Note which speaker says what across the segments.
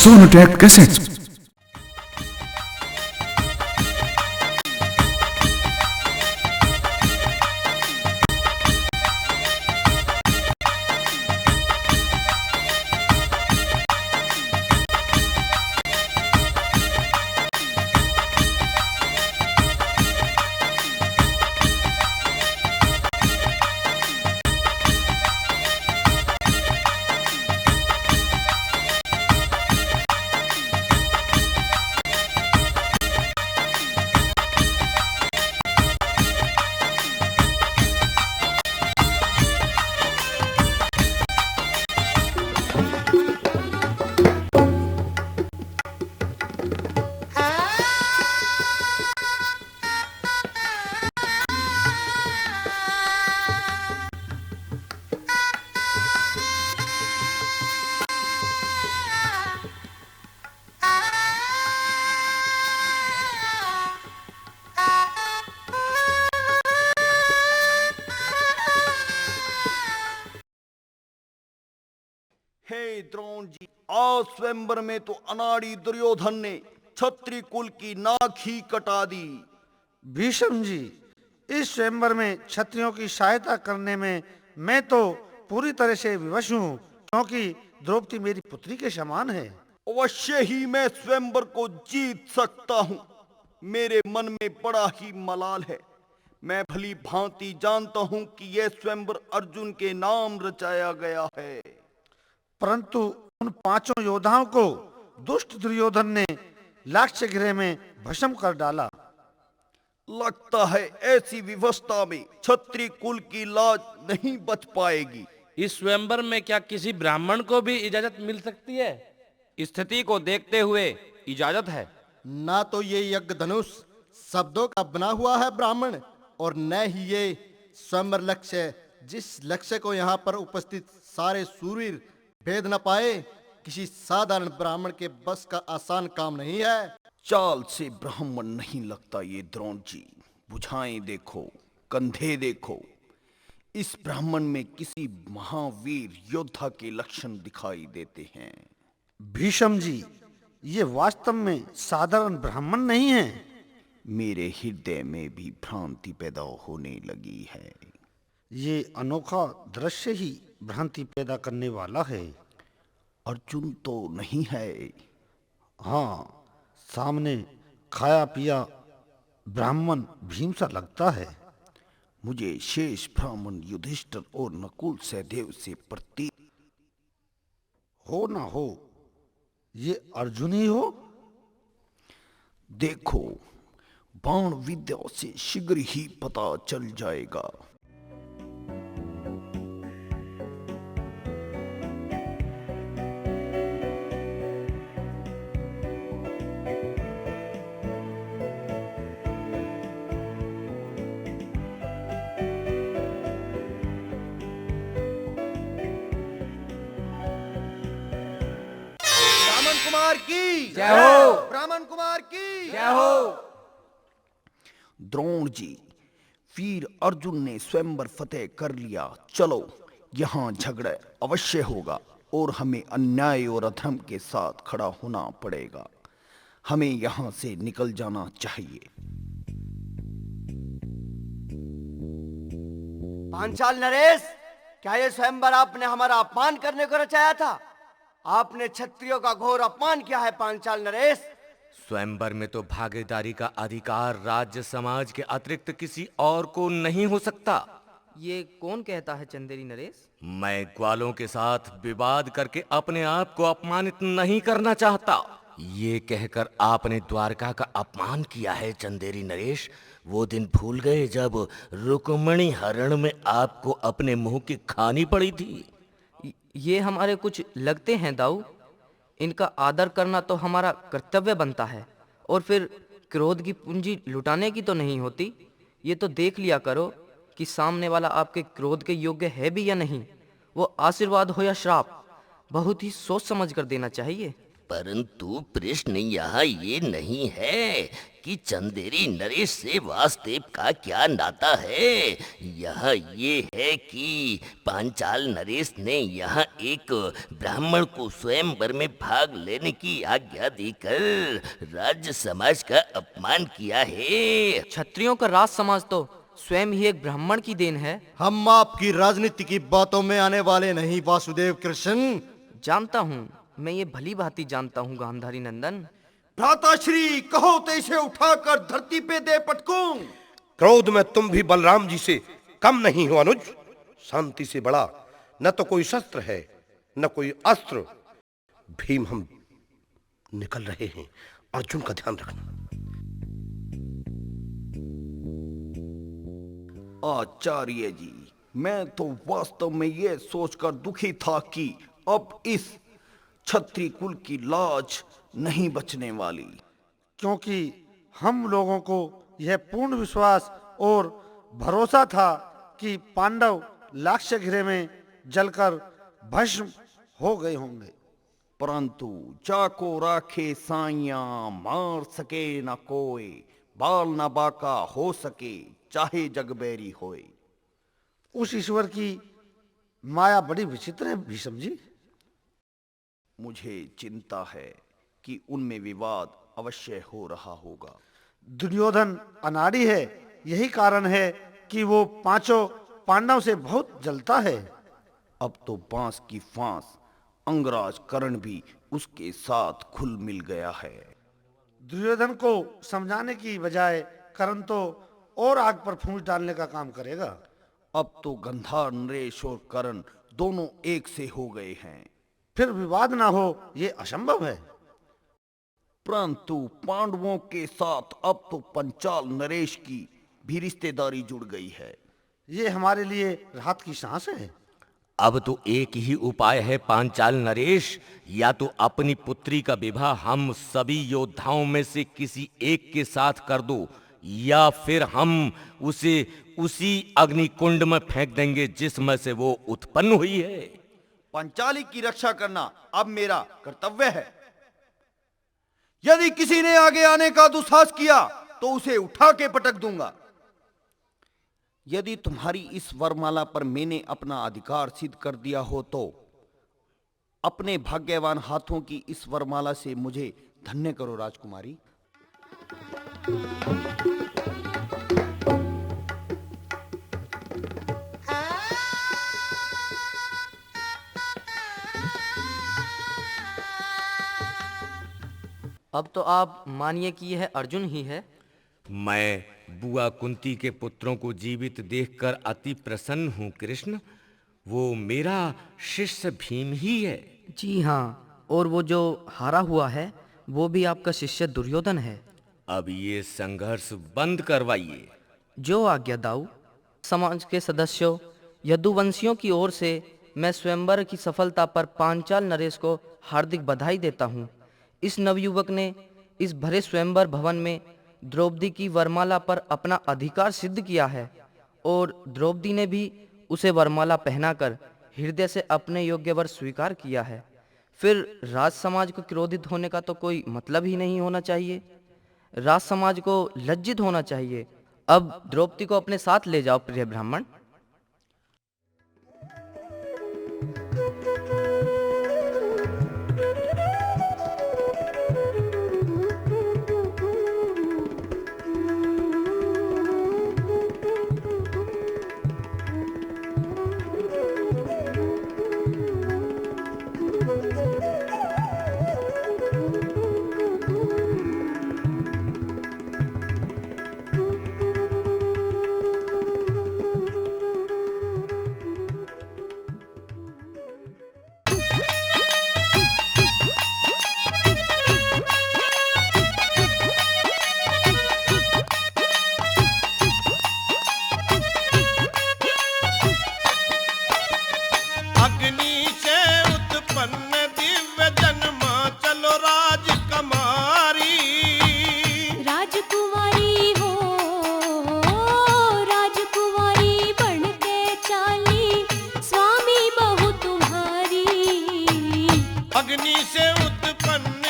Speaker 1: Sonatech Cassettes.
Speaker 2: हे द्रोण जी, आज स्वयंवर में तो अनाड़ी दुर्योधन ने क्षत्रिय कुल की नाक ही कटा दी।
Speaker 3: भीष्म जी, इस स्वयंवर में क्षत्रियों की सहायता करने में मैं तो पूरी तरह से विवश हूँ, क्योंकि द्रौपदी मेरी पुत्री के समान है।
Speaker 2: अवश्य ही मैं स्वयंवर को जीत सकता हूँ। मेरे मन में बड़ा ही मलाल है। मैं भली भांति जानता हूँ कि यह स्वयंवर अर्जुन के नाम रचाया गया है,
Speaker 3: परंतु उन पांचों योद्धाओं को दुष्ट दुर्योधन ने लाक्ष्य गृह में भस्म कर डाला।
Speaker 2: लगता है ऐसी विवशता में क्षत्रिय कुल की लाज नहीं बच पाएगी।
Speaker 4: इस स्वयंवर में क्या किसी ब्राह्मण को भी इजाजत मिल सकती है?
Speaker 5: स्थिति को देखते हुए इजाजत है।
Speaker 6: ना तो ये यज्ञ धनुष शब्दों का बना हुआ है ब्राह्मण, और न ही ये स्वयंवर लक्ष्य, जिस लक्ष्य को यहाँ पर उपस्थित सारे सूरवीर भेद न पाए, किसी साधारण ब्राह्मण के बस का आसान काम नहीं है।
Speaker 2: चाल से ब्राह्मण नहीं लगता ये द्रोण जी। बुझाएं देखो, कंधे देखो। इस ब्राह्मण में किसी महावीर योद्धा के लक्षण दिखाई देते हैं।
Speaker 3: भीष्म जी, ये वास्तव में साधारण ब्राह्मण नहीं है।
Speaker 2: मेरे हृदय में भी भ्रांति पैदा होने लगी है।
Speaker 3: ये अनोखा दृश्य ही भ्रांति पैदा करने वाला है।
Speaker 2: अर्जुन तो नहीं है?
Speaker 3: हाँ, सामने खाया पिया ब्राह्मण भीम सा लगता है।
Speaker 2: मुझे शेष ब्राह्मण युधिष्ठिर और नकुल सहदेव से प्रतीत
Speaker 3: हो ना हो, ये अर्जुन ही हो।
Speaker 2: देखो, बाण विद्या से शीघ्र ही पता चल जाएगा।
Speaker 6: ब्राह्मण कुमार की
Speaker 5: जय हो।
Speaker 6: ब्राह्मण कुमार की
Speaker 5: जय हो।
Speaker 2: द्रोण जी, वीर अर्जुन ने स्वयंवर फतेह कर लिया। चलो, यहाँ झगड़ा अवश्य होगा और हमें अन्याय और अधर्म के साथ खड़ा होना पड़ेगा। हमें यहाँ से निकल जाना चाहिए।
Speaker 7: पांचाल नरेश, क्या ये स्वयंवर आपने हमारा अपमान करने को रचाया था? आपने क्षत्रियों का घोर अपमान किया है पांचाल नरेश।
Speaker 5: स्वयंवर में तो भागीदारी का अधिकार राज्य समाज के अतिरिक्त किसी और को नहीं हो सकता।
Speaker 8: ये कौन कहता है चंदेरी नरेश?
Speaker 5: मैं ग्वालों के साथ विवाद करके अपने आप को अपमानित नहीं करना चाहता। ये कहकर आपने द्वारका का अपमान किया है चंदेरी नरेश। वो दिन भूल गए जब रुक्मणी हरण में आपको अपने मुंह की खानी पड़ी थी।
Speaker 8: ये हमारे कुछ लगते हैं दाऊ। इनका आदर करना तो हमारा कर्तव्य बनता है, और फिर क्रोध की पूंजी लुटाने की तो नहीं होती। ये तो देख लिया करो कि सामने वाला आपके क्रोध के योग्य है भी या नहीं। वो आशीर्वाद हो या श्राप, बहुत ही सोच समझ कर देना चाहिए।
Speaker 5: परंतु प्रश्न यहाँ ये नहीं है कि चंदेरी नरेश से वासुदेव का क्या नाता है। यह ये है कि पांचाल नरेश ने यहाँ एक ब्राह्मण को स्वयंवर में भाग लेने की आज्ञा देकर राज्य समाज का अपमान किया है।
Speaker 8: क्षत्रियों का राज समाज तो स्वयं ही एक ब्राह्मण की देन है।
Speaker 6: हम आपकी राजनीति की बातों में आने वाले नहीं वासुदेव कृष्ण।
Speaker 8: जानता हूँ, मैं ये भली भांति जानता हूँ गांधारी नंदन।
Speaker 2: भ्राताश्री, कहो तो इसे उठाकर धरती पे दे पटकूं।
Speaker 1: क्रोध में तुम भी बलराम जी से कम नहीं हो अनुज। शांति से बड़ा न तो कोई शस्त्र है न कोई अस्त्र। भीम, हम निकल रहे हैं, अर्जुन का ध्यान रखना।
Speaker 2: आचार्य जी, मैं तो वास्तव में यह सोचकर दुखी था कि अब इस क्षत्रिय कुल की लाज नहीं बचने वाली,
Speaker 3: क्योंकि हम लोगों को यह पूर्ण विश्वास और भरोसा था कि पांडव लाक्षागृह में जलकर भस्म हो गए होंगे।
Speaker 2: परंतु जाको राखे साइया, मार सके न कोई, बाल न बाका हो सके, चाहे जगबैरी होए।
Speaker 3: उस ईश्वर की माया बड़ी विचित्र है भीष्म जी।
Speaker 2: मुझे चिंता है कि उनमें विवाद अवश्य हो रहा होगा।
Speaker 3: दुर्योधन अनाड़ी है, यही कारण है कि वो पांचों पांडव से बहुत जलता है।
Speaker 2: अब तो बांस की फांस अंगराज कर्ण भी उसके साथ घुल मिल गया है।
Speaker 3: दुर्योधन को समझाने की बजाय कर्ण तो और आग पर फूंक डालने का काम करेगा।
Speaker 2: अब तो गंधार नरेश और कर्ण दोनों एक से हो गए हैं।
Speaker 3: फिर विवाद ना हो ये असंभव है।
Speaker 2: परंतु पांडवों के साथ अब तो पंचाल नरेश की भी रिश्तेदारी जुड़ गई है।
Speaker 3: ये हमारे लिए राहत की सांस है।
Speaker 5: अब तो एक ही उपाय है पांचाल नरेश, या तो अपनी पुत्री का विवाह हम सभी योद्धाओं में से किसी एक के साथ कर दो, या फिर हम उसे उसी अग्निकुंड में फेंक देंगे जिसमें से वो उत्पन्न हुई है।
Speaker 2: पंचाली की रक्षा करना अब मेरा कर्तव्य है। यदि किसी ने आगे आने का दुस्साहस किया तो उसे उठा के पटक दूंगा। यदि तुम्हारी इस वरमाला पर मैंने अपना अधिकार सिद्ध कर दिया हो तो अपने भाग्यवान हाथों की इस वरमाला से मुझे धन्य करो राजकुमारी।
Speaker 8: अब तो आप मानिए कि यह अर्जुन ही है।
Speaker 5: मैं बुआ कुंती के पुत्रों को जीवित देखकर अति प्रसन्न हूँ कृष्ण। वो मेरा शिष्य भीम ही है।
Speaker 8: जी हाँ, और वो जो हारा हुआ है वो भी आपका शिष्य दुर्योधन है।
Speaker 5: अब ये संघर्ष बंद करवाइए।
Speaker 8: जो आज्ञा दाऊ। समाज के सदस्यों, यदुवंशियों की ओर से मैं स्वयंवर की सफलता पर पांचाल नरेश को हार्दिक बधाई देता हूँ। इस नवयुवक ने इस भरे स्वयंवर भवन में द्रौपदी की वरमाला पर अपना अधिकार सिद्ध किया है और द्रौपदी ने भी उसे वरमाला पहनाकर हृदय से अपने योग्य वर स्वीकार किया है। फिर राज समाज को क्रोधित होने का तो कोई मतलब ही नहीं होना चाहिए। राज समाज को लज्जित होना चाहिए। अब द्रौपदी को अपने साथ ले जाओ प्रिय ब्राह्मण।
Speaker 9: अग्नि से उत्पन्न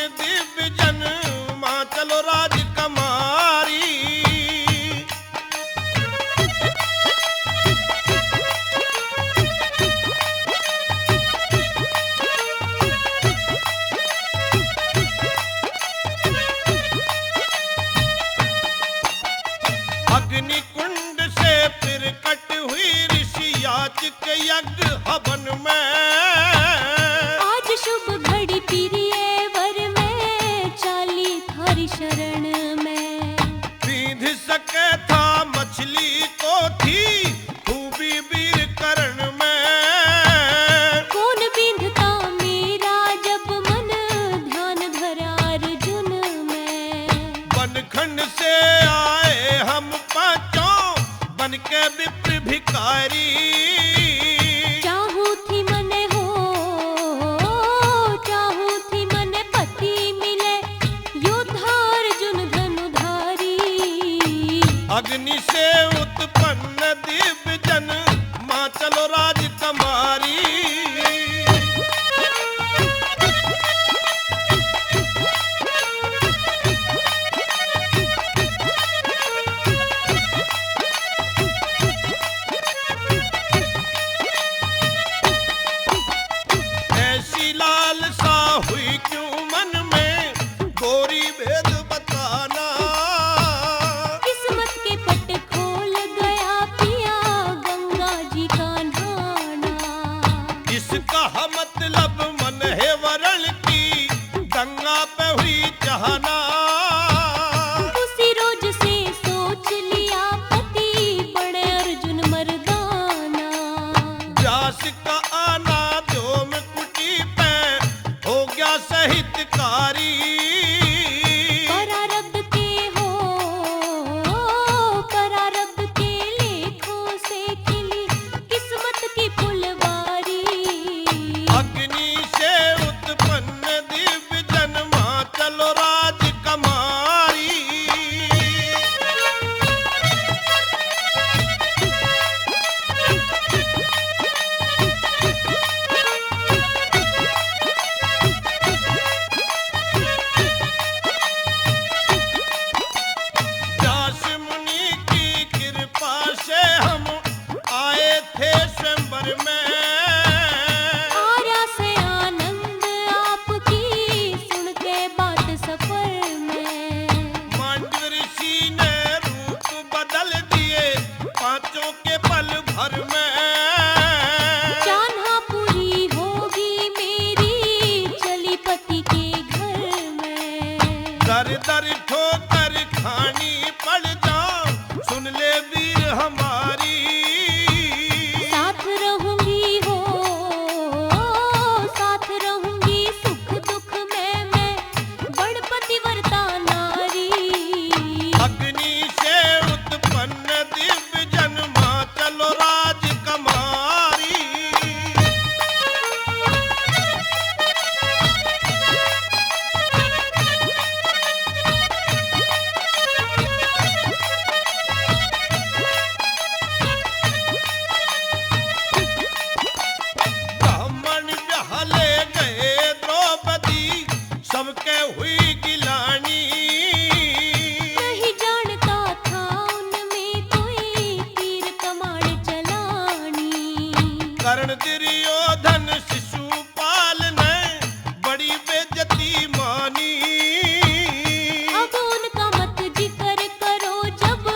Speaker 9: बन के विप्र भिखारी।
Speaker 10: चाहू थी मने हो, चाहू थी मने पति मिले, योद्धा अर्जुन धनुधारी।
Speaker 9: अग्नि से उत्पन्न दिव्य जन, माँ चलो राजकुमारी। ऐसी लालसा हुई क्यों मन में, गोरी भेद बताना।
Speaker 10: किस्मत के पट खोल गया पिया, गंगा जी का नहाना।
Speaker 9: इसका मतलब मन है वरण की, गंगा पे हुई चाहना।
Speaker 10: उसी रोज से सोच लिया पति, बड़े अर्जुन मर्दाना।
Speaker 9: व्यास का आना जोम कुटी पे, हो गया सहितकारी।
Speaker 10: परारब्ध के हो, परारब्ध के लेखों से खिली किस्मत की फुलवारी।
Speaker 9: अग्नि से उत्पन्न दिव्य जन, माँ चलो राजकुमारी। व्यास मुनि की कृपा से हम आए थे स्वयंवर में।
Speaker 10: आर्या से आनंद आपकी, सुन के बात सफर में।
Speaker 9: मांडव ऋषि ने रूप बदल दिए, पांचों के पल भर में।
Speaker 10: चान्हा पूरी होगी मेरी, चली पति के घर में।
Speaker 9: दर दर ठोकर खानी पड़ जाओ, सुन ले वीर हमारी।
Speaker 10: साथ रहूंगी हो, साथ रहूंगी सुख दुख में मैं, बड़ पतिव्रता नारी।
Speaker 9: अग्नि से उत्पन्न दिव्य जन, माँ चलो राजकुमारी। ब्राह्मण बहले गए द्रौपदी, सबके हुई गिलानी।
Speaker 10: नहीं जानता था उनमें कोई तीर कमाड़ चलानी।
Speaker 9: कर्ण दुर्योधन शिशुपाल ने बड़ी बेइज्जती मानी।
Speaker 10: अब उनका मत जिक्र करो, जब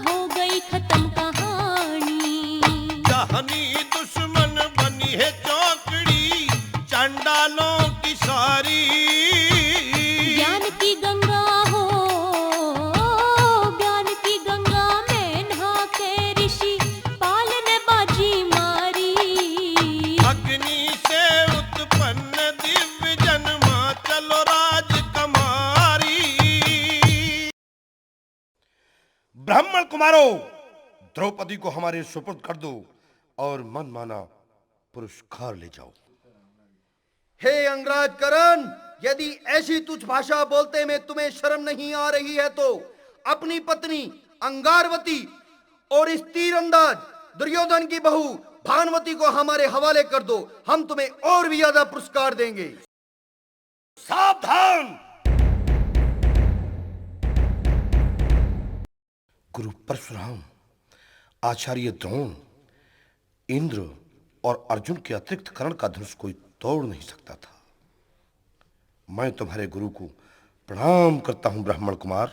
Speaker 10: हो गई खत्म कहानी।
Speaker 9: जहनी दुश्मन बनी है चौकड़ी, चंडालों की सारी।
Speaker 10: ज्ञान की गंगा हो, ज्ञान की गंगा में नहा के ऋषि पाल ने बाजी मारी।
Speaker 9: अग्नि से उत्पन्न दिव्य जन, माँ चलो राजकुमारी।
Speaker 1: ब्राह्मण कुमारों, द्रौपदी को हमारे सुपुर्द कर दो और मन माना पुरस्कार ले जाओ।
Speaker 6: हे अंगराज करण, यदि ऐसी तुच्छ भाषा बोलते में तुम्हें शर्म नहीं आ रही है तो अपनी पत्नी अंगारवती और इस तीरंदाज दुर्योधन की बहू भानुमति को हमारे हवाले कर दो। हम तुम्हें और भी ज्यादा पुरस्कार देंगे।
Speaker 1: सावधान! गुरु परशुराम, आचार्य द्रोण, इंद्र और अर्जुन के अतिरिक्त कर्ण का धनुष कोई तोड़ नहीं सकता था। मैं तुम्हारे गुरु को प्रणाम करता हूं ब्राह्मण कुमार।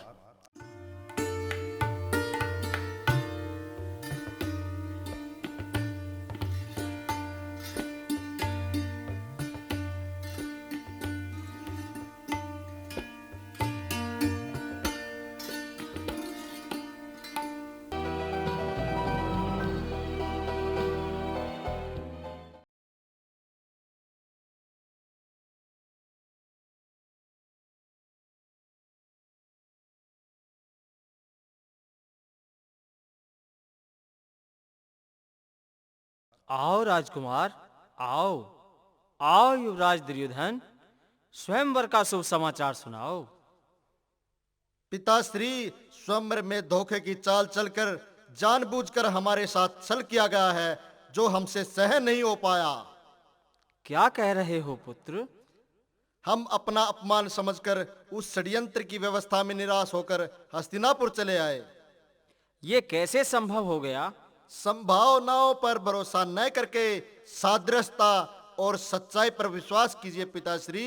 Speaker 11: आओ राजकुमार, आओ आओ युवराज दुर्योधन, स्वयंवर का शुभ समाचार सुनाओ।
Speaker 6: पिताश्री, स्वयंवर में धोखे की चाल चलकर जानबूझकर हमारे साथ छल किया गया है, जो हमसे सहन नहीं हो पाया।
Speaker 11: क्या कह रहे हो पुत्र?
Speaker 6: हम अपना अपमान समझकर उस षड्यंत्र की व्यवस्था में निराश होकर हस्तिनापुर चले आए।
Speaker 11: ये कैसे संभव हो गया?
Speaker 6: संभावनाओं पर भरोसा न करके सादृश्यता और सच्चाई पर विश्वास कीजिए पिताश्री।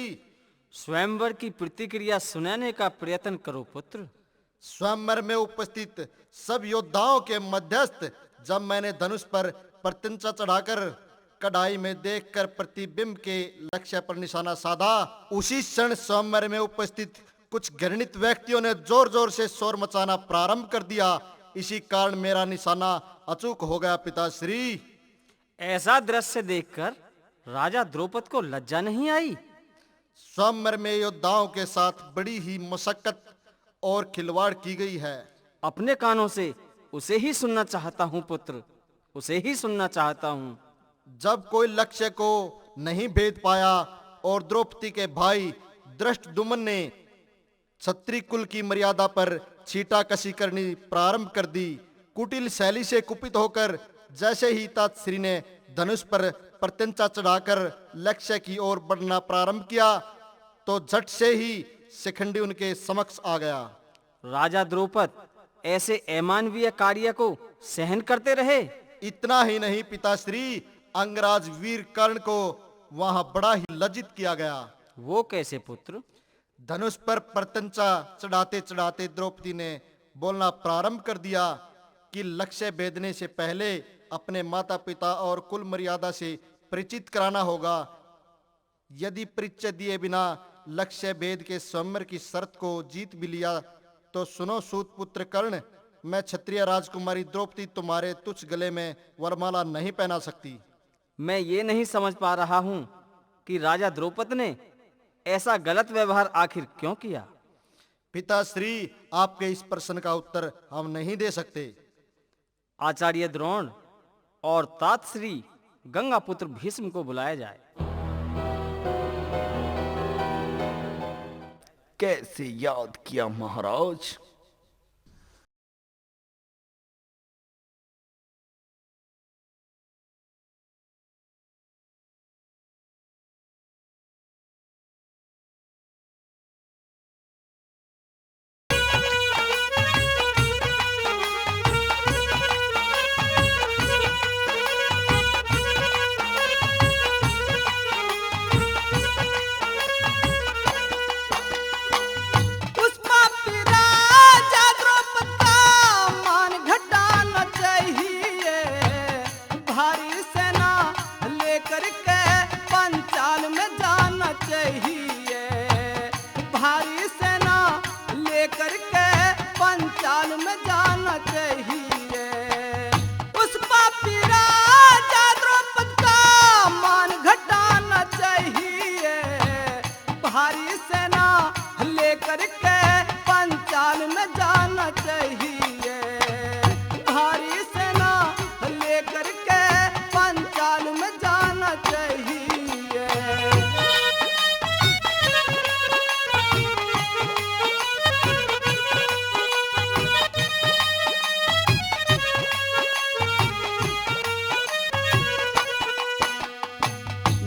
Speaker 11: स्वयंवर की प्रतिक्रिया सुनाने का प्रयत्न करो पुत्र।
Speaker 6: स्वयंवर में उपस्थित सब योद्धाओं के मध्यस्थ जब मैंने धनुष पर प्रत्यंचा चढ़ाकर कढ़ाई में देखकर प्रतिबिंब के लक्ष्य पर निशाना साधा, उसी क्षण स्वयंवर में उपस्थित कुछ घृणित व्यक्तियों ने जोर जोर से शोर मचाना प्रारंभ कर दिया। इसी कारण मेरा निशाना अचूक हो गया पिताश्री।
Speaker 11: ऐसा दृश्य देखकर राजा द्रौपद को लज्जा नहीं आई?
Speaker 6: स्वयंवर में योद्धाओं के साथ बड़ी ही मशक्कत और खिलवाड़ की गई है।
Speaker 11: अपने कानों से उसे ही सुनना चाहता हूँ पुत्र, उसे ही सुनना चाहता हूँ।
Speaker 6: जब कोई लक्ष्य को नहीं भेद पाया और द्रौपदी के भाई धृष्टद्युम्न ने क्षत्रिय कुल की मर्यादा पर छींटाकशी करनी प्रारंभ कर दी, कुटिल शैली से कुपित होकर जैसे ही तातश्री ने धनुष पर प्रत्यंचा चढ़ाकर लक्ष्य की ओर बढ़ना प्रारंभ किया, तो झट से ही शिखंडी उनके समक्ष आ गया।
Speaker 11: राजा द्रौपद ऐसे अमानवीय कार्य को सहन करते रहे?
Speaker 6: इतना ही नहीं पिताश्री, अंगराज वीर कर्ण को वहां बड़ा ही लज्जित किया गया।
Speaker 11: वो कैसे पुत्र?
Speaker 6: धनुष पर प्रत्यंचा चढ़ाते चढ़ाते द्रौपदी ने बोलना प्रारंभ कर दिया कि लक्ष्य भेदने से पहले अपने माता पिता और कुल मर्यादा से परिचित कराना होगा। यदि परिचय दिए बिना लक्ष्य भेद के स्वयंवर की शर्त को जीत भी लिया तो सुनो सूत पुत्र कर्ण, मैं क्षत्रिय राजकुमारी द्रौपदी तुम्हारे तुच्छ गले में वरमाला नहीं पहना सकती।
Speaker 11: मैं ये नहीं समझ पा रहा हूं कि राजा द्रौपद ने ऐसा गलत व्यवहार आखिर क्यों किया?
Speaker 6: पिताश्री, आपके इस प्रश्न का उत्तर हम नहीं दे सकते।
Speaker 11: आचार्य द्रोण और तातश्री गंगा पुत्र भीष्म को बुलाया जाए।
Speaker 2: कैसे याद किया महाराज।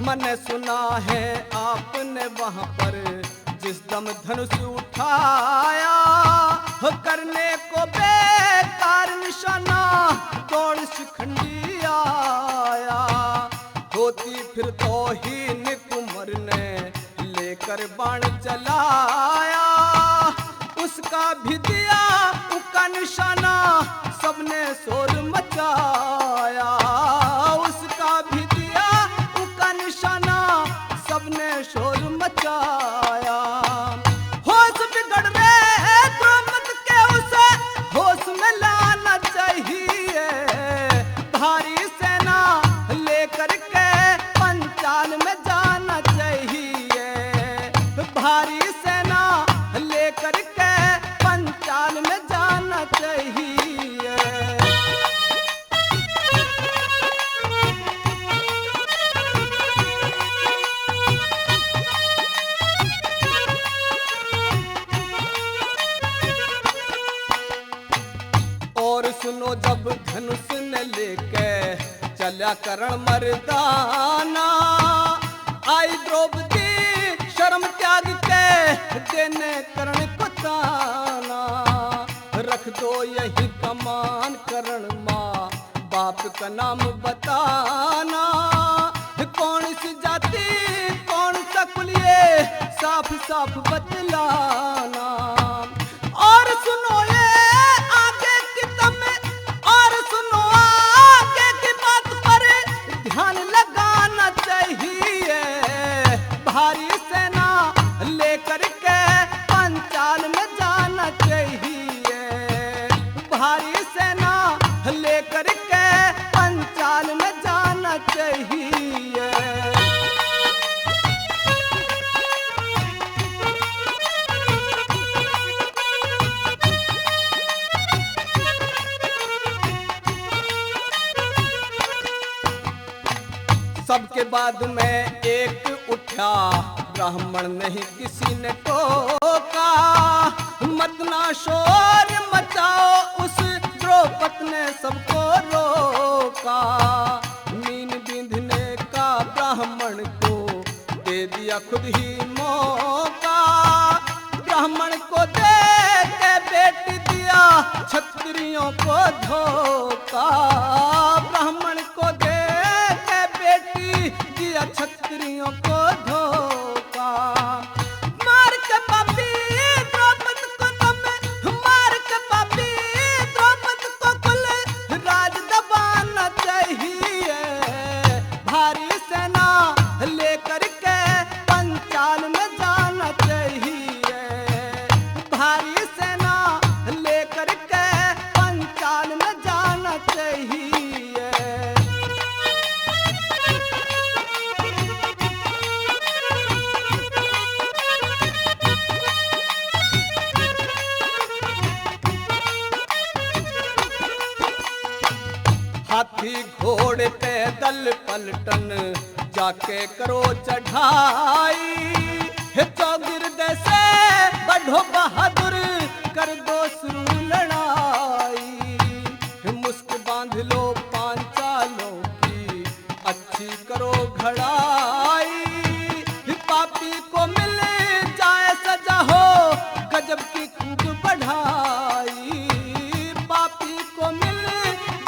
Speaker 7: मैंने सुना है आपने वहां पर जिस दम धनुष उठाया, करने को बेकार निशाना तोड़ शिखंडी आया। होती फिर तो हीन कुंवर ने लेकर बाण चलाया, उसका भी दिया उका निशाना सबने शोर मचाया। उसका भी दिया उका निशाना सबने शोर मचाया। होश बिगड़ गए द्रौपद के, उसे होश में लाना चाहिए। भारी सेना लेकर के पंचाल में जाना चाहिए। भारी सेना लेकर के पंचाल में जाना चाहिए।
Speaker 12: गया करण मर्दाना। आई द्रौपदी शर्म त्याग के देने करण को ताना। रख दो यही कमान करण माँ बाप का नाम बताना। कौन सी जाति कौन सा कुल ये साफ साफ बतलाना। और सुनो ये आगे की तुम्हें और सुनो आगे की बात पर ध्यान लगाना चाहिए। भारी सेना लेकर के पंचाल में जाना चाहिए। भारी सेना लेकर के पंचाल में जाना चाहिए। सबके बाद में एक उठा ब्राह्मण नहीं किसी ने टोका। मत ना शोर मचाओ उस द्रौपदी ने सबको रोका। मीन बिंधने का ब्राह्मण को दे दिया खुद ही मौका। ब्राह्मण को दे के बेटी दिया क्षत्रियों को धोखा। ब्राह्मण को दे के बेटी दिया क्षत्रियों को धोखा। मार के पापी द्रौपदी को तुम मार के पापी द्रौपदी को कुल राज दबाना चाहिए। भारी सेना लेकर के पंचाल में जाना चाहिए। भारी सेना लेकर के पंचाल में जाना चाहिए। हाथी घोड़े पैदल पलटन जाके करो चढ़ाई। चौगिर्द से बढ़ो बहादुर कर दो शुरू लड़ाई। मुस्क बांध लो पांचालों की अच्छी करो घड़ाई। पापी को मिल जाए सजा हो गजब की खूब बढ़ाई। पापी को मिल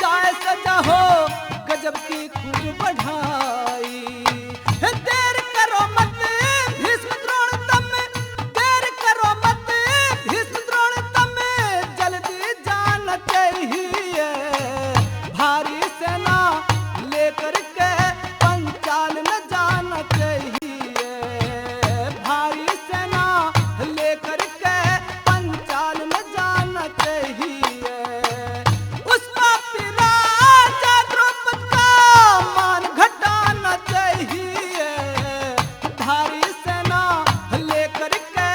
Speaker 12: जाए सजा हो गजब की खूब बढ़ाई। देर करो मत भीष्म द्रोण तम देर करो मत भीष्म द्रोण तम जल्दी जाना चाहिए। भारी सेना लेकर के पंचाल में जाना चाहिए। भारी सेना लेकर के पंचाल में जाना चाहिए। उस पापी राजा द्रौपदी का मान घटाना चाहिए। भारी सेना लेकर के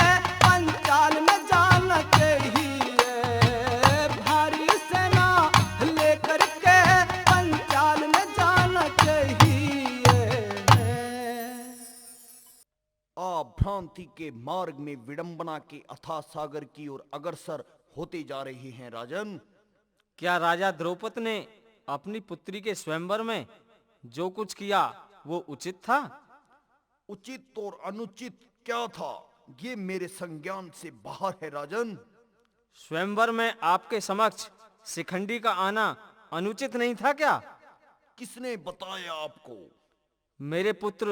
Speaker 12: पंचाल में जाना चाहिए। भारी सेना लेकर के पंचाल में जाना चाहिए।
Speaker 2: आप भ्रांति के मार्ग में विडंबना के अथाह सागर की ओर अग्रसर होते जा रहे हैं राजन।
Speaker 11: क्या राजा द्रौपदी ने अपनी पुत्री के स्वयंवर में जो कुछ किया वो उचित था?
Speaker 2: उचित और अनुचित क्या था ये मेरे संज्ञान से बाहर है राजन।
Speaker 11: स्वयंवर में आपके समक्ष शिखंडी का आना अनुचित नहीं था क्या?
Speaker 2: किसने बताया आपको?
Speaker 11: मेरे पुत्र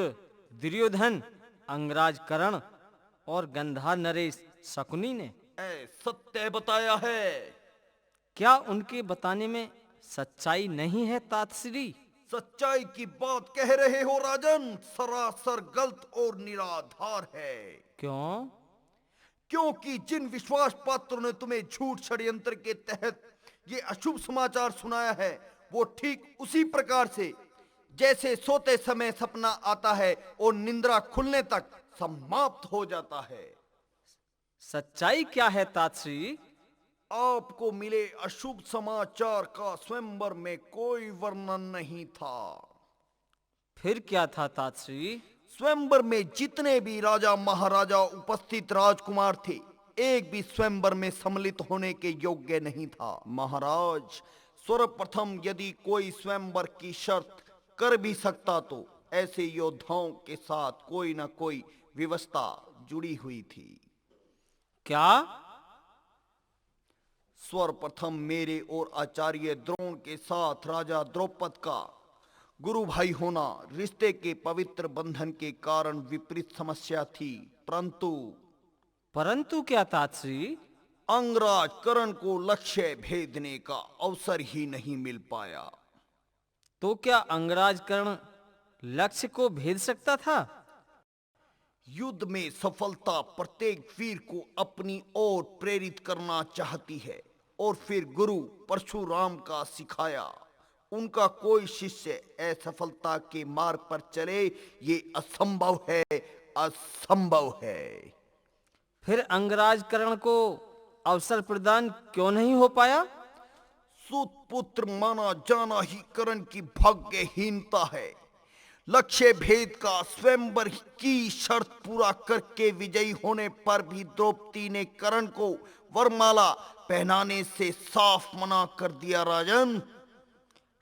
Speaker 11: दुर्योधन, अंगराज कर्ण और गंधार नरेश शकुनी ने।
Speaker 2: सत्य बताया है।
Speaker 11: क्या उनके बताने में सच्चाई नहीं है तातश्री?
Speaker 2: सच्चाई की बात कह रहे हो राजन, सरासर गलत और निराधार है।
Speaker 11: क्यों?
Speaker 2: क्योंकि जिन विश्वास पात्रों ने तुम्हें झूठ षड्यंत्र के तहत ये अशुभ समाचार सुनाया है वो ठीक उसी प्रकार से जैसे सोते समय सपना आता है और निंद्रा खुलने तक समाप्त हो जाता है।
Speaker 11: सच्चाई क्या है तातश्री?
Speaker 2: आपको मिले अशुभ समाचार का स्वयंवर में कोई वर्णन नहीं था।
Speaker 11: फिर क्या था तातश्री?
Speaker 2: स्वयंवर में जितने भी राजा महाराजा उपस्थित राजकुमार थे एक भी स्वयंवर में सम्मिलित होने के योग्य नहीं था। महाराज, सर्वप्रथम यदि कोई स्वयंवर की शर्त कर भी सकता तो ऐसे योद्धाओं के साथ कोई न कोई व्यवस्था जुड़ी हुई थी।
Speaker 11: क्या?
Speaker 2: सर्वप्रथम मेरे और आचार्य द्रोण के साथ राजा द्रौपद का गुरु भाई होना रिश्ते के पवित्र बंधन के कारण विपरीत समस्या थी,
Speaker 11: परंतु क्या तातश्री?
Speaker 2: अंगराज कर्ण को लक्ष्य भेदने का अवसर ही नहीं मिल पाया।
Speaker 11: तो क्या अंगराज कर्ण लक्ष्य को भेद सकता था?
Speaker 2: युद्ध में सफलता प्रत्येक वीर को अपनी ओर प्रेरित करना चाहती है, और फिर गुरु परशुराम का सिखाया उनका कोई शिष्य असफलता के मार्ग पर चले, ये असंभव है, असंभव है।
Speaker 11: फिर अंगराज कर्ण को अवसर प्रदान क्यों नहीं हो पाया?
Speaker 2: सूत पुत्र माना जाना ही कर्ण की भाग्यहीनता है। लक्ष्य भेद का स्वयंवर की शर्त पूरा करके विजयी होने पर भी द्रौपदी ने कर्ण को वरमाला पहनाने से साफ मना कर दिया। राजन,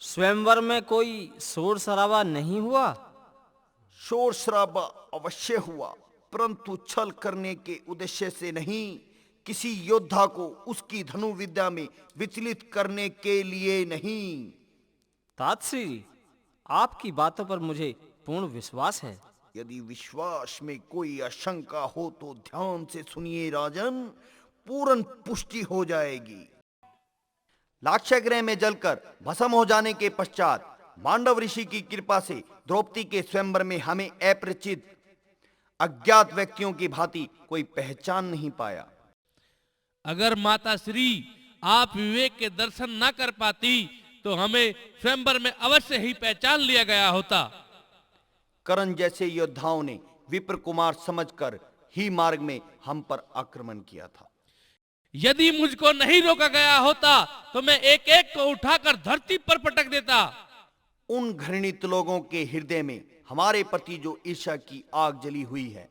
Speaker 11: स्वयंवर में कोई शोर शराबा नहीं हुआ?
Speaker 2: शोर शराबा अवश्य हुआ, परंतु छल करने के उद्देश्य से नहीं, किसी योद्धा को उसकी धनुर्विद्या में विचलित करने के लिए नहीं।
Speaker 11: तातश्री, आपकी बातों पर मुझे पूर्ण विश्वास है।
Speaker 2: यदि विश्वास में कोई आशंका हो तो ध्यान से सुनिए राजन, पूर्ण पुष्टि हो जाएगी। लाक्षागृह में जलकर भस्म हो जाने के पश्चात मांडव ऋषि की कृपा से द्रौपदी के स्वयंवर में हमें अपरिचित अज्ञात व्यक्तियों की भांति कोई पहचान नहीं पाया।
Speaker 4: अगर माता श्री आप विवेक के दर्शन न कर पाती तो हमें स्वयंवर में अवश्य ही पहचान लिया गया होता।
Speaker 2: कर्ण जैसे योद्धाओं ने विप्र कुमार समझकर ही मार्ग में हम पर आक्रमण किया था।
Speaker 4: यदि मुझको नहीं रोका गया होता तो मैं एक एक को उठाकर धरती पर पटक देता।
Speaker 2: उन घृणित लोगों के हृदय में हमारे प्रति जो ईर्ष्या की आग जली हुई है,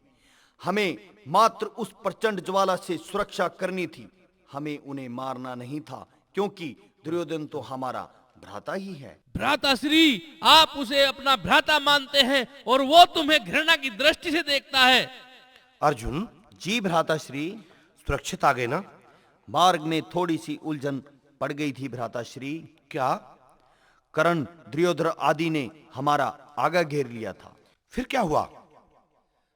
Speaker 2: हमें मात्र उस प्रचंड ज्वाला से सुरक्षा करनी थी। हमें उन्हें मारना नहीं था, क्योंकि दुर्योधन तो हमारा भ्राता ही है।
Speaker 4: भ्राता श्री, आप उसे अपना भ्राता मानते हैं और वो तुम्हें घृणा की दृष्टि से देखता है।
Speaker 1: अर्जुन
Speaker 2: जी भ्राता श्री।
Speaker 1: सुरक्षित आ गए ना?
Speaker 2: मार्ग में थोड़ी सी उलझन पड़ गई थी भ्राता श्री।
Speaker 1: क्या?
Speaker 2: कर्ण, दुर्योधन आदि ने हमारा आगा घेर लिया था।
Speaker 1: फिर क्या हुआ?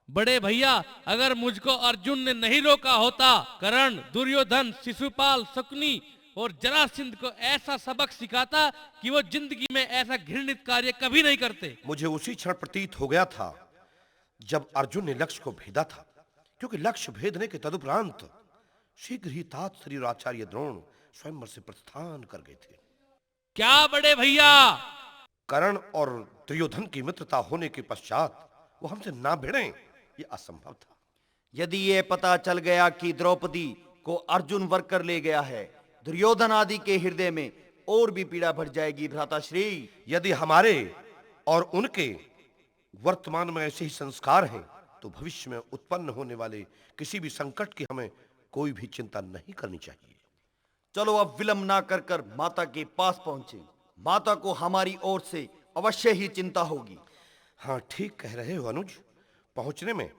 Speaker 4: बड़े भैया, अगर मुझको अर्जुन ने नहीं रोका होता, कर्ण, दुर्योधन, शिशुपाल, शकुनी और जरासंध को ऐसा सबक सिखाता कि वो जिंदगी में ऐसा घृणित कार्य कभी नहीं करते।
Speaker 1: मुझे उसी क्षण प्रतीत हो गया था जब अर्जुन ने लक्ष्य को भेदा था, क्योंकि लक्ष्य भेदने के तदुपरांत शीघ्र ही तात श्री और आचार्य द्रोण स्वयंवर से प्रस्थान कर गए थे।
Speaker 4: क्या बड़े भैया?
Speaker 1: कर्ण और दुर्योधन की मित्रता होने के पश्चात वो हमसे ना भिड़ें, ये असंभव था।
Speaker 2: यदि ये पता चल गया कि द्रौपदी को अर्जुन वर कर ले गया है, दुर्योधन आदि के हृदय में और भी पीड़ा बढ़ जाएगी भ्राताश्री।
Speaker 1: यदि हमारे और उनके वर्तमान में ऐसे ही संस्कार हैं तो भविष्य में उत्पन्न होने वाले किसी भी संकट की हमें कोई भी चिंता नहीं करनी चाहिए।
Speaker 2: चलो अब विलंब ना कर कर माता के पास पहुंचे। माता को हमारी ओर से अवश्य ही चिंता होगी।
Speaker 1: हाँ, ठीक कह रहे हो अनुज, पहुंचने में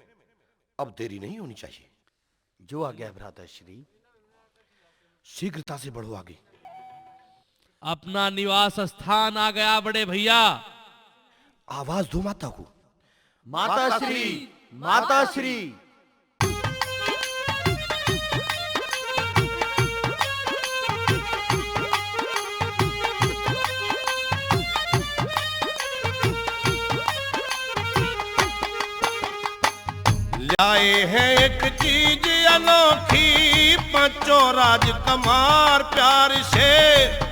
Speaker 1: अब देरी नहीं होनी चाहिए।
Speaker 2: जो आ गया भ्राताश्री।
Speaker 1: शीघ्रता से बढ़ो आगे।
Speaker 4: अपना निवास स्थान आ गया बड़े भैया।
Speaker 1: आवाज दो माता को।
Speaker 2: माताश्री, माताश्री।
Speaker 9: लाए हैं एक चीज अनोखी, पांचों राजकुमार प्यार से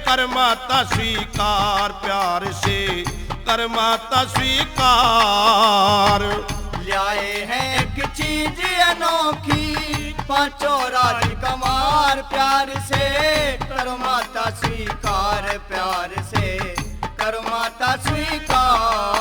Speaker 9: कर माता स्वीकार, प्यार से कर माता स्वीकार।
Speaker 12: लाए हैं एक चीज अनोखी, पांचों राजकुमार प्यार से कर माता स्वीकार, प्यार से कर माता स्वीकार।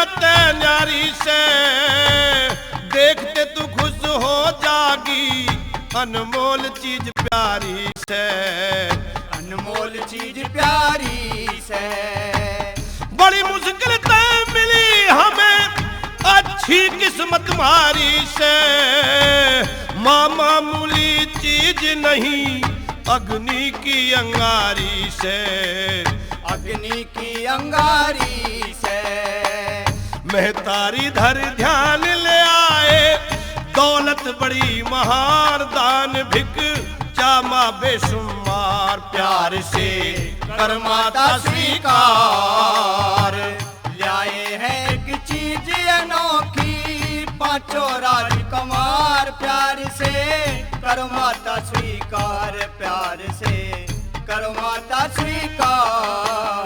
Speaker 9: जाते न्यारी से, देखते तू खुश हो जागी अनमोल चीज प्यारी से,
Speaker 12: अनमोल चीज प्यारी से।
Speaker 9: बड़ी मुश्किल तय मिली हमें अच्छी किस्मत मारी से, मामूली चीज नहीं अग्नि की अंगारी से,
Speaker 12: अग्नि की अंगारी से।
Speaker 9: महतारी धर ध्यान ले आए, दौलत बड़ी महान दान भिक जामा बेशुमार प्यार से कर माता स्वीकार।
Speaker 12: लाए हैं एक चीज अनोखी, पांचों राजकुमार प्यार से कर माता स्वीकार, प्यार से कर माता स्वीकार।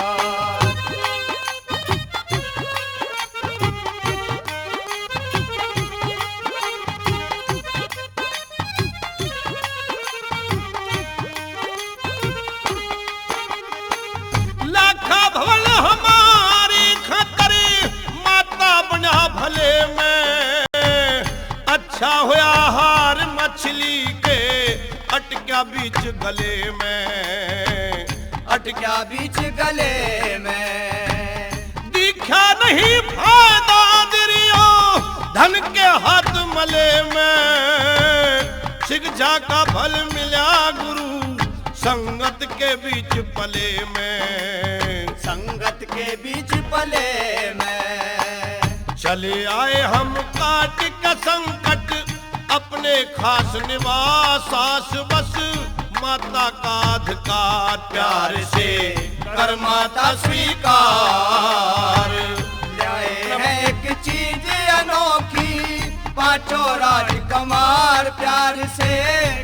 Speaker 9: लाखा भवन हमारी खतर माता बना भले में, अच्छा हुआ हार मछली के अटका बीच गले में,
Speaker 12: अटका बीच गले में।
Speaker 9: दिखा नहीं फायदा दिरियो धन के हाथ मले में, शिक्षा का फल मिला गुरु संगत के बीच पले में,
Speaker 12: संगत के बीच पले में।
Speaker 9: चले आए हम काट का संकट अपने खास निवास आस बस, माता का अधिकार प्यार से कर माता स्वीकार।
Speaker 12: लाए हैं एक चीज अनोखी, पांचों राजकुमार प्यार से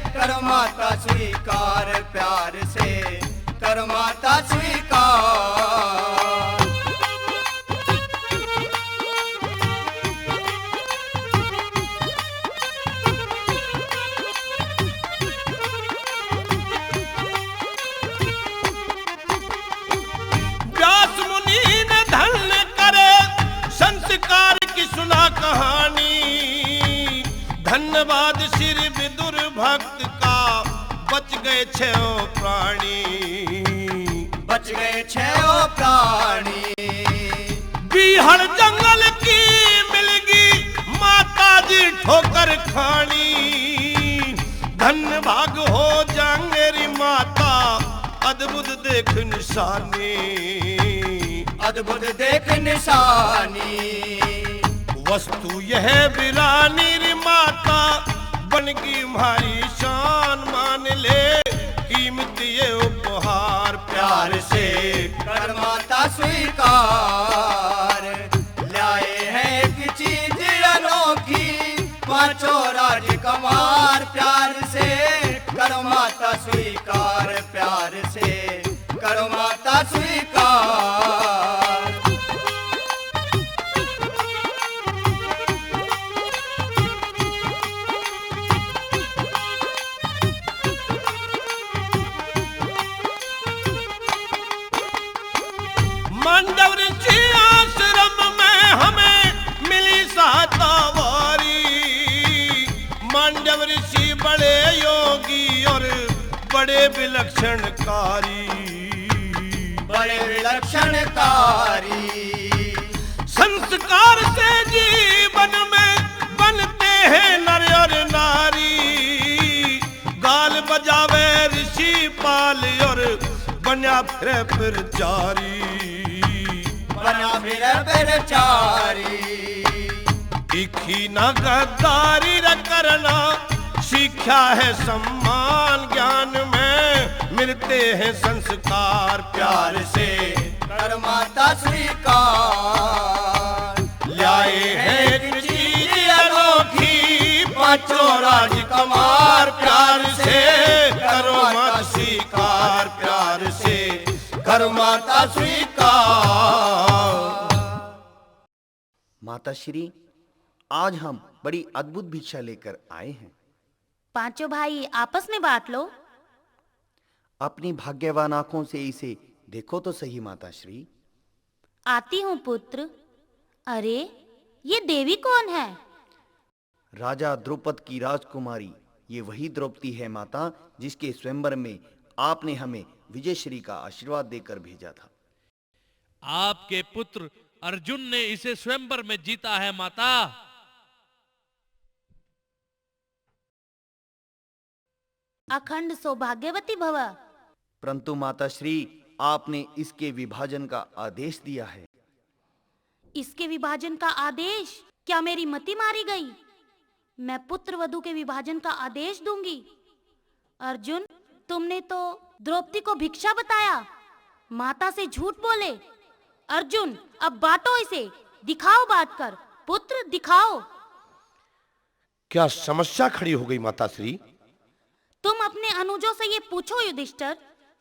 Speaker 12: कर माता स्वीकार, प्यार से कर माता स्वीकार।
Speaker 9: व्यास मुनि ने धन्य करे संस्कार की सुना कहानी, धन्यवाद श्री विदुर भक्त का बच गए छह प्राणी,
Speaker 12: बच गए छह प्राणी।
Speaker 9: बीहड़ जंगल की मिलगी माता जी ठोकर खानी, धन्य भाग हो जाएंगे माता अद्भुत देख निशानी,
Speaker 12: अद्भुत देख निशानी।
Speaker 9: वस्तु यह वीरानी री माता बनगी हमारी शान, मान ले कीमत ये उपहार प्यार से
Speaker 12: कर माता स्वीकार। लाए हैं एक चीज अनोखी, पांचों राजकुमार प्यार से कर माता स्वीकार, प्यार से कर माता स्वीकार।
Speaker 9: मांडव ऋषि आश्रम में हमें मिली सहायता वारी, मांडव ऋषि बड़े योगी और बड़े विलक्षणकारी,
Speaker 12: बड़े विलक्षणकारी।
Speaker 9: संस्कार से जीवन में बनते हैं नर और नारी, गाल बजावे ऋषि पाल और बना फिर जारी,
Speaker 12: बना फिर चारी।
Speaker 9: दिखी न गद्दारी र करना, सीखा है सम्मान ज्ञान में मिलते हैं संस्कार प्यार से
Speaker 12: कर माता स्वीकार।
Speaker 9: लाए हैं एक चीज अनोखी, पांचों राजकुमार प्यार से करो मत स्वीकार, प्यार से कर माता स्वीकार।
Speaker 2: माता श्री, आज हम बड़ी अद्भुत भिक्षा लेकर आए हैं।
Speaker 10: पांचों भाई आपस में बांट लो।
Speaker 2: अपनी भाग्यवान आंखों से इसे देखो तो सही माता श्री।
Speaker 10: आती हूँ पुत्र। अरे ये देवी कौन है?
Speaker 2: राजा द्रौपद की राजकुमारी, ये वही द्रौपदी है माता जिसके स्वयंवर में आपने हमें विजयश्री का आशीर्वाद देकर भेजा था।
Speaker 4: आपके पुत्र अर्जुन ने इसे स्वयंवर में जीता है माता।
Speaker 10: अखंड सौभाग्यवती भव।
Speaker 2: परंतु माता श्री, आपने इसके विभाजन का आदेश दिया है।
Speaker 10: इसके विभाजन का आदेश? क्या मेरी मति मारी गई? मैं पुत्र वधू के विभाजन का आदेश दूंगी। अर्जुन, तुमने तो द्रौपदी को भिक्षा बताया, माता से झूठ बोले। अर्जुन, अब बांटो इसे, दिखाओ बांट कर। पुत्र दिखाओ।
Speaker 1: क्या समस्या खड़ी हो गई माता श्री?
Speaker 10: तुम अपने अनुजों से ये पूछो युधिष्ठिर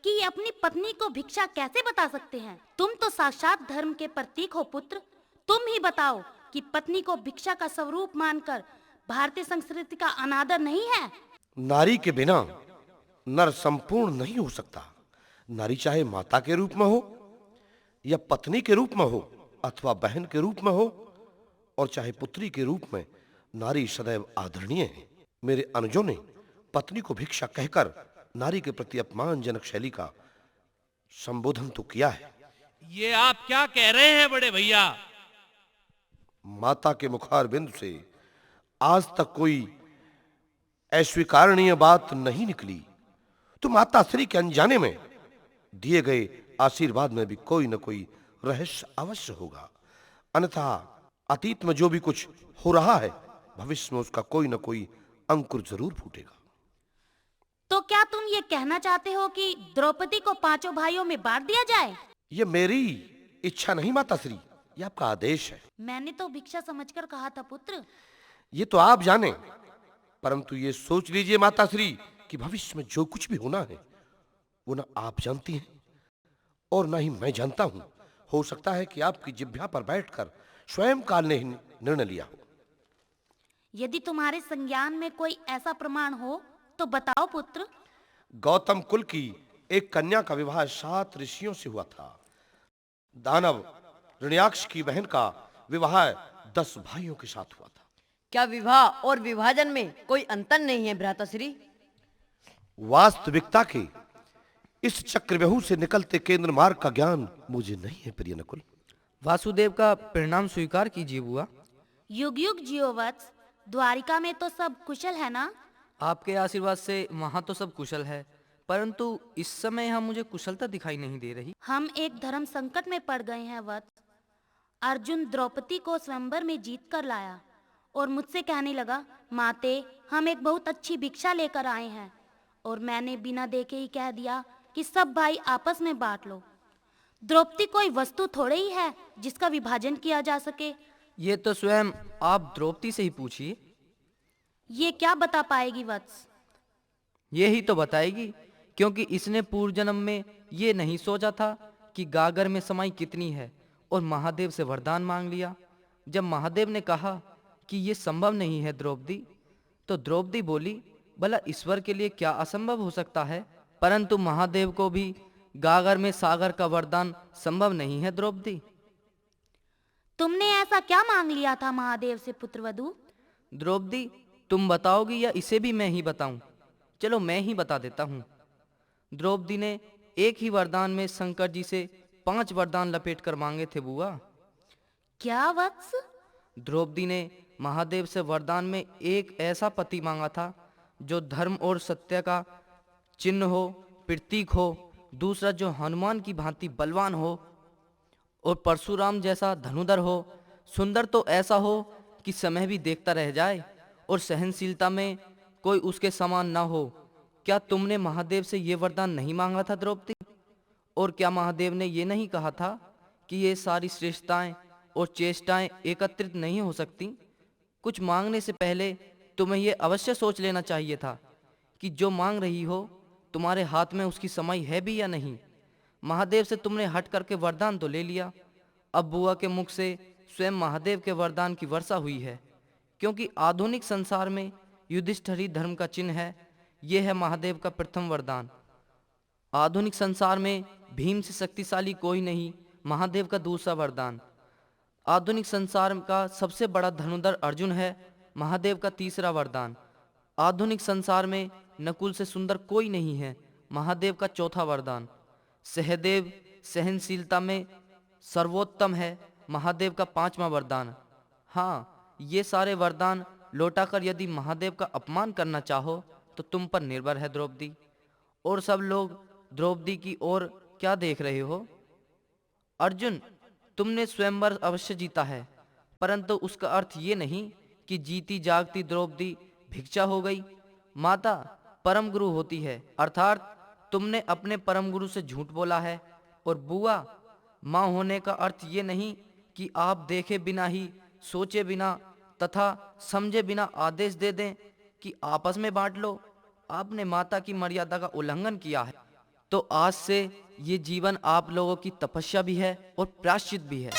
Speaker 10: कि ये अपनी पत्नी को भिक्षा कैसे बता सकते हैं। तुम तो साक्षात धर्म के प्रतीक हो पुत्र। तुम ही बताओ कि पत्नी को भिक्षा का स्वरूप मानकर भारतीय संस्कृति का अनादर नहीं है।
Speaker 1: नारी के बिना नर संपूर्ण नहीं हो सकता। नारी चाहे माता के रूप में हो या पत्नी के रूप में हो अथवा बहन के रूप में हो और चाहे पुत्री के रूप में, नारी सदैव आदरणीय है। मेरे अनुजों ने पत्नी को भिक्षा कहकर नारी के प्रति अपमानजनक शैली का संबोधन तो किया है।
Speaker 4: ये आप क्या कह रहे हैं बड़े भैया?
Speaker 1: माता के मुखार बिंदु से आज तक कोई अस्वीकारनीय बात नहीं निकली, तो माता श्री के अनजाने में दिए गए आशीर्वाद में भी कोई न कोई रहस्य अवश्य होगा। अन्यथा अतीत में जो भी कुछ हो रहा है, भविष्य में उसका कोई न कोई अंकुर जरूर फूटेगा।
Speaker 10: तो क्या तुम ये कहना चाहते हो कि द्रौपदी को पांचों भाइयों में बांट दिया जाए?
Speaker 1: ये मेरी इच्छा नहीं माता श्री, ये आपका आदेश है।
Speaker 10: मैंने तो भिक्षा समझकर कहा था पुत्र।
Speaker 1: ये तो आप जाने, परंतु ये सोच लीजिए माता श्री कि भविष्य में जो कुछ भी होना है वो ना आप जानती हैं और ना ही मैं जानता हूं। हो सकता है कि आपकी जिह्वा पर बैठकर स्वयं काल ने निर्णय लिया हो।
Speaker 10: यदि तुम्हारे संज्ञान में कोई ऐसा प्रमाण हो तो बताओ पुत्र।
Speaker 1: गौतम कुल की एक कन्या का विवाह 7 ऋषियों से हुआ था। दानव ऋण्याक्ष की बहन का विवाह 10 भाइयों के साथ हुआ था।
Speaker 13: क्या विवाह और विभाजन में कोई अंतर नहीं है भ्राताश्री?
Speaker 1: वास्तविकता के इस चक्रव्यूह से निकलते केंद्र मार्ग का ज्ञान मुझे नहीं है प्रिय नकुल।
Speaker 8: वासुदेव का परिणाम स्वीकार कीजिए बुआ।
Speaker 10: युग युग जियो वत्स। द्वारिका में तो सब कुशल है ना?
Speaker 8: आपके आशीर्वाद से वहाँ तो सब कुशल है, परंतु इस समय यहाँ मुझे कुशलता दिखाई नहीं दे रही।
Speaker 10: हम एक धर्म संकट में पड़ गए हैं वत्स। अर्जुन द्रौपदी को स्वयंवर में जीत कर लाया और मुझसे कहने लगा, माते हम एक बहुत अच्छी भिक्षा लेकर आए हैं, और मैंने बिना देखे ही कह दिया कि सब भाई आपस में बांट लो। द्रौपदी कोई वस्तु थोड़े ही है जिसका विभाजन किया जा सके।
Speaker 8: ये तो स्वयं आप द्रौपदी से ही पूछिए।
Speaker 10: ये क्या बता पाएगी वत्स?
Speaker 8: ये ही तो बताएगी, क्योंकि इसने पूर्व जन्म में ये नहीं सोचा था कि गागर में समाई कितनी है और महादेव से वरदान मांग लिया। जब महादेव ने कहा कि ये संभव नहीं है द्रौपदी, तो द्रौपदी बोली, भला ईश्वर के लिए क्या असंभव हो सकता है? परंतु महादेव को भी गागर में सागर का वरदान संभव नहीं है द्रौपदी।
Speaker 10: तुमने ऐसा क्या मांग लिया था महादेव से पुत्रवधू?
Speaker 8: द्रौपदी, तुम बताओगी या इसे भी मैं ही बताऊं? चलो मैं ही बता देता हूं। द्रौपदी ने एक ही वरदान में शंकर जी से 5 वरदान लपेट कर मांगे थे बुआ।
Speaker 10: क्या वत्स?
Speaker 8: द्रौपदी ने महादेव से वरदान में एक ऐसा पति मांगा था जो धर्म और सत्य का चिन्ह हो, प्रतीक हो। दूसरा जो हनुमान की भांति बलवान हो और परशुराम जैसा धनुधर हो। सुंदर तो ऐसा हो कि समय भी देखता रह जाए और सहनशीलता में कोई उसके समान ना हो। क्या तुमने महादेव से ये वरदान नहीं मांगा था द्रौपदी? और क्या महादेव ने ये नहीं कहा था कि ये सारी श्रेष्ठताएं और चेष्टाएं एकत्रित नहीं हो सकती? कुछ मांगने से पहले तुम्हें ये अवश्य सोच लेना चाहिए था कि जो मांग रही हो तुम्हारे हाथ में उसकी समय है भी या नहीं। महादेव से तुमने हट करके वरदान तो ले लिया। अब बुआ के मुख से स्वयं महादेव के वरदान की वर्षा हुई है, क्योंकि आधुनिक संसार में युधिष्ठिर धर्म का चिन्ह है। यह है महादेव का प्रथम वरदान। आधुनिक संसार में भीम से शक्तिशाली कोई नहीं। महादेव का दूसरा वरदान, आधुनिक संसार का सबसे बड़ा धनुर्धर अर्जुन है। महादेव का तीसरा वरदान। आधुनिक संसार में नकुल से सुंदर कोई नहीं है। महादेव का चौथा वरदान। सहदेव सहनशीलता में सर्वोत्तम है। महादेव का पांचवा वरदान। हाँ, ये सारे वरदान लौटाकर यदि महादेव का अपमान करना चाहो तो तुम पर निर्भर है द्रौपदी। और सब लोग द्रौपदी की ओर क्या देख रहे हो? अर्जुन, तुमने स्वयंवर अवश्य जीता है, परंतु उसका अर्थ ये नहीं कि जीती जागती द्रौपदी भिक्षा हो गई। माता परम गुरु होती है, अर्थात तुमने अपने परम गुरु से झूठ बोला है। और बुआ, माँ होने का अर्थ ये नहीं कि आप देखे बिना ही, सोचे बिना तथा समझे बिना आदेश दे दें कि आपस में बांट लो। आपने माता की मर्यादा का उल्लंघन किया है, तो आज से ये जीवन आप लोगों की तपस्या भी है और प्रायश्चित भी है।